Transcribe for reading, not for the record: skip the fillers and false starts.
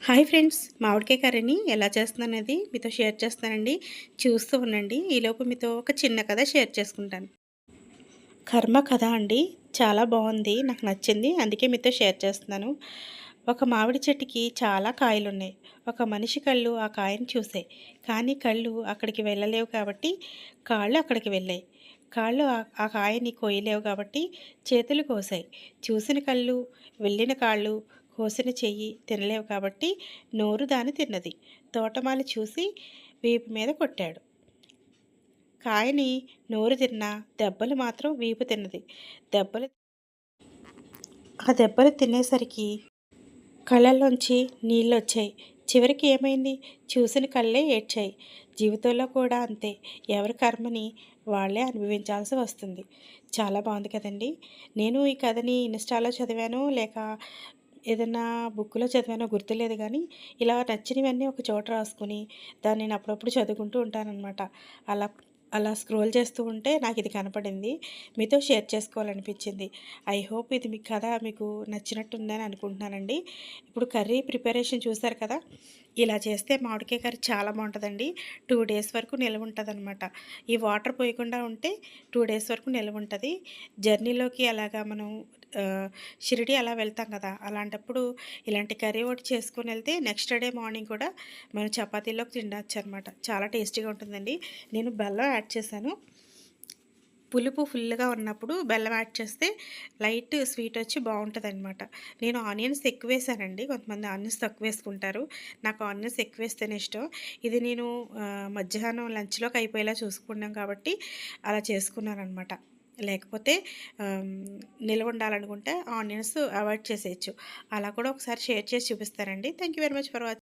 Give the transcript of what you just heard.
Hi friends, మామిడికాయ కర్రీని ఎలా చేస్తున్నాననేది మీతో షేర్ చేస్తానండి. చూస్తూ ఉండండి. ఈలోపు మీతో ఒక చిన్న కథ షేర్ చేసుకుంటాను. కర్మ కథ అండి. చాలా బాగుంది, నాకు నచ్చింది, అందుకే మీతో షేర్ చేస్తున్నాను. ఒక మామిడి చెట్టుకి చాలా కాయలున్నాయి. ఒక మనిషి కళ్ళు ఆ కాయని చూసాయి, కానీ కళ్ళు అక్కడికి వెళ్ళలేవు కాబట్టి కాళ్ళు అక్కడికి వెళ్ళాయి. కాళ్ళు ఆ కాయని కోయలేవు కాబట్టి చేతులు కోసాయి. చూసిన కళ్ళు, వెళ్ళిన కాళ్ళు, కోసిన చెయ్యి తినలేవు కాబట్టి నోరు దాన్ని తిన్నది. తోటమాలి చూసి వీపు మీద కొట్టాడు. కాయని నోరు తిన్నా, దెబ్బలు మాత్రం వీపు తిన్నది. దెబ్బలు దెబ్బలు తినేసరికి కళ్ళల్లోంచి నీళ్ళొచ్చాయి. చివరికి ఏమైంది? చూసిన కళ్ళే ఏడ్చాయి. జీవితంలో కూడా అంతే. ఎవరి కర్మని వాళ్ళే అనుభవించాల్సి వస్తుంది. చాలా బాగుంది కదండి! నేను ఈ కథని ఇన్‌స్టాలో చదివానో, లేక ఏదన్నా బుక్‌లో చదివానో గుర్తులేదు గానీ, ఇలా నచ్చినవన్నీ ఒక చోట రాసుకొని, దాన్ని నేను అప్పుడప్పుడు చదువుకుంటూ ఉంటాననమాట. అలా అలా స్క్రోల్ చేస్తూ ఉంటే నాకిది కనపడింది. మీతో షేర్ చేసుకోవాలనిపించింది. ఐ హోప్ ఇది మీ కథ మీకు నచ్చినట్టుందని అనుకుంటున్నానండి. ఇప్పుడు కర్రీ ప్రిపరేషన్ చూసారు కదా! ఇలా చేస్తే మామిడికాయ కర్రీ చాలా బావుంటదండి. 2 డేస్ వరకు నిలవుంటదనమాట. ఈ వాటర్ పోయకుండా ఉంటే 2 డేస్ వరకు నిలవుంటది. జర్నీలోకి అలాగా మనం షిరిడి అలా వెళ్తాం కదా! అలాంటప్పుడు ఇలాంటి కర్రీ ఒకటి చేసుకొనెళ్తే నెక్స్ట్ డే మార్నింగ్ కూడా మనం చపాతీలోకి తినొచ్చనమాట. చాలా టేస్టీగా ఉంటుందండి. నేను బెల్లం యాడ్ చేశాను. పులుపు ఫుల్‌గా ఉన్నప్పుడు బెల్లం యాడ్ చేస్తే లైట్ స్వీట్ వచ్చి బావుంటదనమాట. నేను ఆనియన్స్ ఎక్కువేశానండి. కొంతమంది ఆనియన్స్ తక్కువేసుకుంటారు. నాకు ఆనియన్స్ ఎక్కువేస్తేనే ఇష్టం. ఇది నేను మధ్యాహ్నం లంచ్‌లోకి అయిపోయేలా చూసుకున్నాం కాబట్టి అలా చేసుకున్నాననమాట. లేకపోతే ఆహ్, నిలవుండాలనుకుంటే ఆనియన్స్ అవాయిడ్ చేసేయొచ్చు. అలా కూడా ఒకసారి షేర్ చేసి చూపిస్తానండి. Thank you very much for watching.